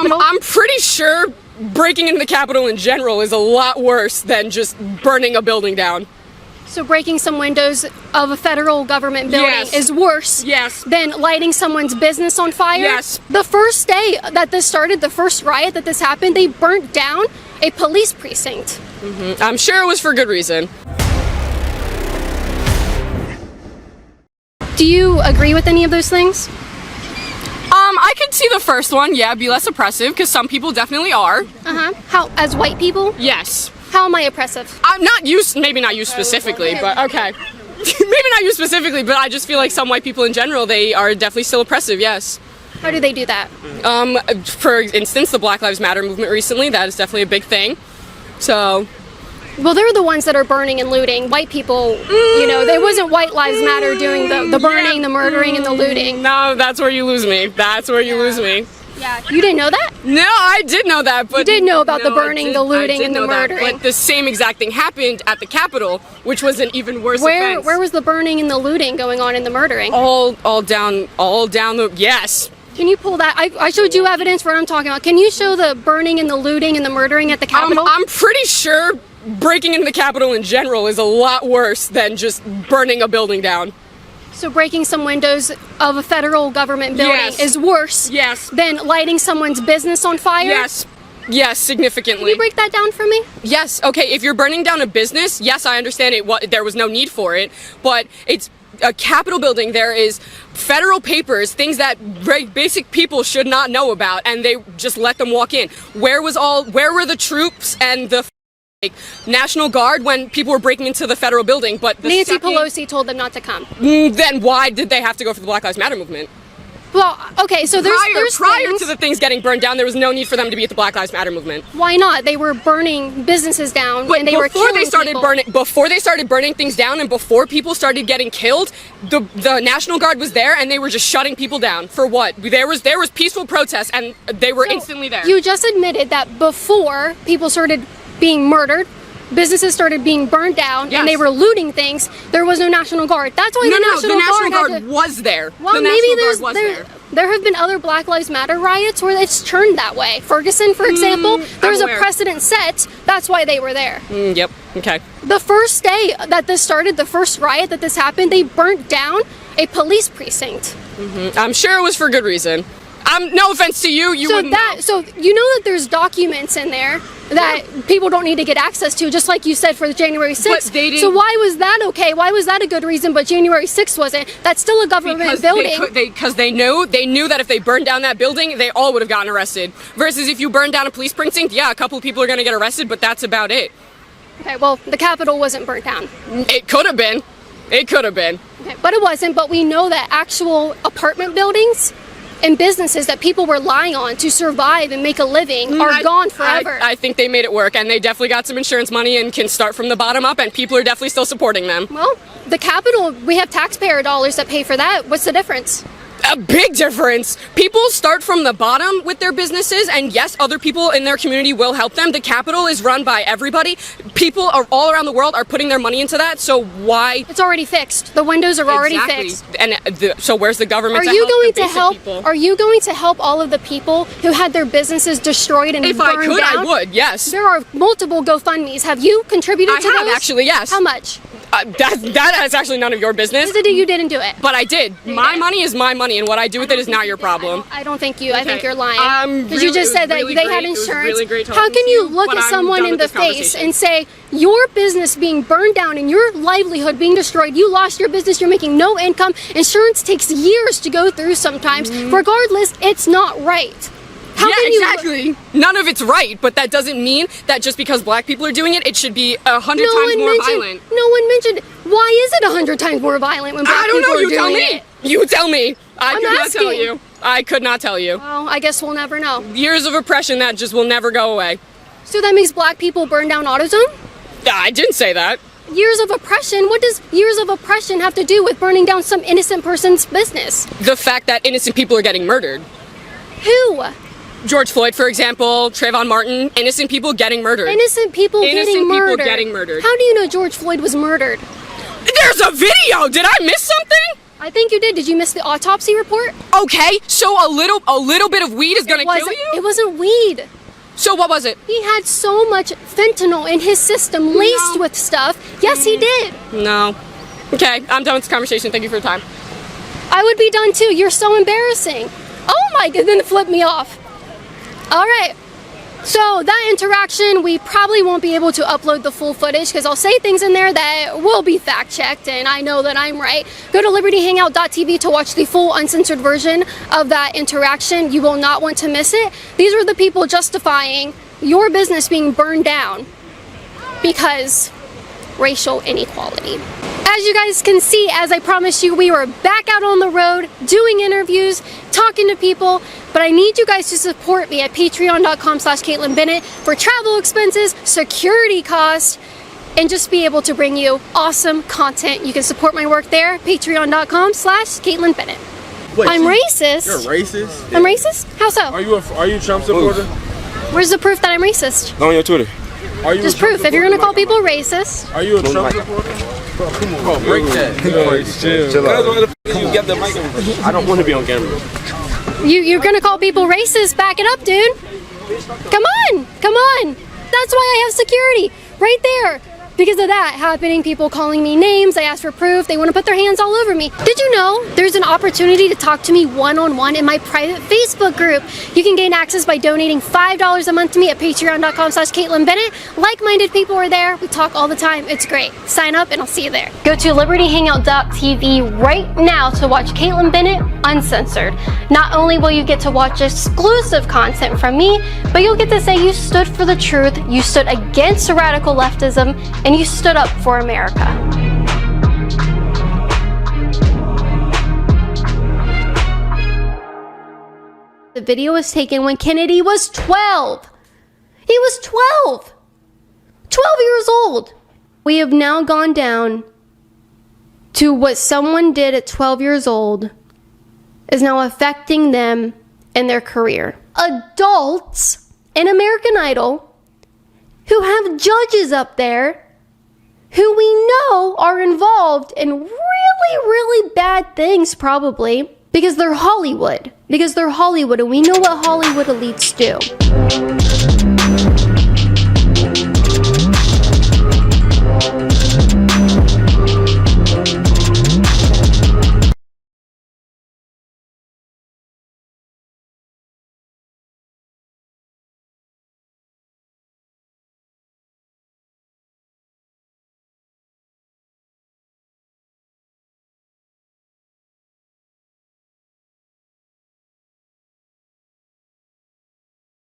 Capitol? I'm pretty sure breaking into the Capitol in general is a lot worse than just burning a building down. So breaking some windows of a federal government building is worse than lighting someone's business on fire? Yes. The first day that this started, the first riot that this happened, they burnt down a police precinct. I'm sure it was for good reason. Do you agree with any of those things? I could see the first one, yeah, be less oppressive, because some people definitely are. How, as white people? Yes. How am I oppressive? I'm not used, maybe not you specifically, but okay. Maybe not you specifically, but I just feel like some white people in general, they are definitely still oppressive, yes. How do they do that? For instance, the Black Lives Matter movement recently, that is definitely a big thing. So... Well, they're the ones that are burning and looting. White people, you know, there wasn't White Lives Matter doing the burning, the murdering, and the looting. No, that's where you lose me. That's where you lose me. Yeah, you didn't know that? No, I did know that, but... You did know about the burning, the looting, and the murdering. But the same exact thing happened at the Capitol, which was an even worse offense. Where was the burning and the looting going on in the murdering? All down the... Yes. Can you pull that? I showed you evidence for what I'm talking about. Can you show the burning and the looting and the murdering at the Capitol? I'm pretty sure breaking into the Capitol in general is a lot worse than just burning a building down. So breaking some windows of a federal government building is worse than lighting someone's business on fire? Yes, significantly. Can you break that down for me? Yes, okay, if you're burning down a business, yes, I understand it. There was no need for it, but it's a Capitol building. There is federal papers, things that basic people should not know about, and they just let them walk in. Where were the troops and the National Guard when people were breaking into the federal building? But Nancy Pelosi told them not to come. Then why did they have to go for the Black Lives Matter movement? Well, okay, so there's prior to the things getting burned down, there was no need for them to be at the Black Lives Matter movement. Why not? They were burning businesses down, and they were killing people. Before they started burning things down, and before people started getting killed, the National Guard was there, and they were just shutting people down. For what? There was peaceful protests, and they were instantly there. You just admitted that before people started being murdered, businesses started being burned down, and they were looting things, there was no National Guard. That's why the National Guard was there. Well, maybe there have been other Black Lives Matter riots where it's turned that way. Ferguson, for example, there's a precedent set. That's why they were there. Yep. Okay. The first day that this started, the first riot that this happened, they burnt down a police precinct. I'm sure it was for good reason. No offense to you, wouldn't know. So you know that there's documents in there that people don't need to get access to, just like you said for the January 6th. But they didn't. So why was that okay? Why was that a good reason, but January 6th wasn't? That's still a government building. Because they knew that if they burned down that building, they all would have gotten arrested. Versus if you burn down a police precinct, yeah, a couple of people are going to get arrested, but that's about it. Okay, well, the Capitol wasn't burnt down. It could have been. It could have been. Okay, but it wasn't. But we know that actual apartment buildings and businesses that people were relying on to survive and make a living are gone forever. I think they made it work, and they definitely got some insurance money and can start from the bottom up, and people are definitely still supporting them. Well, the Capitol, we have taxpayer dollars that pay for that. What's the difference? A big difference. People start from the bottom with their businesses, and yes, other people in their community will help them. The Capitol is run by everybody. People are all around the world are putting their money into that, so why? It's already fixed. The windows are already fixed. And so where's the government Are you going to help all of the people who had their businesses destroyed and burned down? If I could, I would, yes. There are multiple GoFundMes. Have you contributed to those? I have, actually, yes. How much? That is actually none of your business. You didn't do it. But I did. My money is my money, and what I do with it is not your problem. I don't think you. I think you're lying. Because you just said that they had insurance. Really How can you look at someone in the face and say, your business being burned down and your livelihood being destroyed, you lost your business, you're making no income, insurance takes years to go through sometimes. Regardless, it's not right. Exactly. None of it's right, but that doesn't mean that just because black people are doing it, it should be 100 times more violent. No one mentioned, why is it 100 times more violent when black people are doing it? You tell me. I could not tell you. I could not tell you. Well, I guess we'll never know. Years of oppression that just will never go away. So that makes black people burn down AutoZone? I didn't say that. Years of oppression? What does years of oppression have to do with burning down some innocent person's business? The fact that innocent people are getting murdered. Who? George Floyd, for example, Trayvon Martin, innocent people getting murdered. Innocent people getting murdered. How do you know George Floyd was murdered? There's a video! Did I miss something? I think you did. Did you miss the autopsy report? Okay, so a little bit of weed is gonna kill you? It wasn't weed. So what was it? He had so much fentanyl in his system, laced with stuff. Yes, he did. No. Okay, I'm done with this conversation. Thank you for your time. I would be done too. You're so embarrassing. Oh my god, then flip me off. All right. So that interaction, we probably won't be able to upload the full footage because I'll say things in there that will be fact checked and I know that I'm right. Go to libertyhangout.tv to watch the full uncensored version of that interaction. You will not want to miss it. These are the people justifying your business being burned down because racial inequality. As you guys can see, as I promised you, we were back out on the road doing interviews, talking to people, but I need you guys to support me at patreon.com/Caitlin Bennett for travel expenses, security costs, and just be able to bring you awesome content. You can support my work there, patreon.com/Caitlin Bennett. Wait, I'm racist. You're racist? I'm racist? How so? Are you a Trump supporter? Where's the proof that I'm racist? On your Twitter. Are you Just proof. If you're gonna call people racist. Are you a Trump supporter? Bro, come on. Bro, break that. Chill out. Why the f you got the mic? I don't want to be on camera. You're gonna call people racist? Back it up, dude. Come on, come on. That's why I have security right there. Because of that happening, people calling me names, I asked for proof, they want to put their hands all over me. Did you know there's an opportunity to talk to me one-on-one in my private Facebook group? You can gain access by donating $5 a month to me at patreon.com/Caitlin Bennett. Like-minded people are there. We talk all the time. It's great. Sign up and I'll see you there. Go to libertyhangout.tv right now to watch Caitlin Bennett Uncensored. Not only will you get to watch exclusive content from me, but you'll get to say you stood for the truth, you stood against radical leftism, and you stood up for America. The video was taken when Kennedy was 12. He was 12. 12 years old. We have now gone down to what someone did at 12 years old is now affecting them and their career. Adults in American Idol who have judges up there who we know are involved in really, really bad things probably because they're Hollywood. Because they're Hollywood and we know what Hollywood elites do.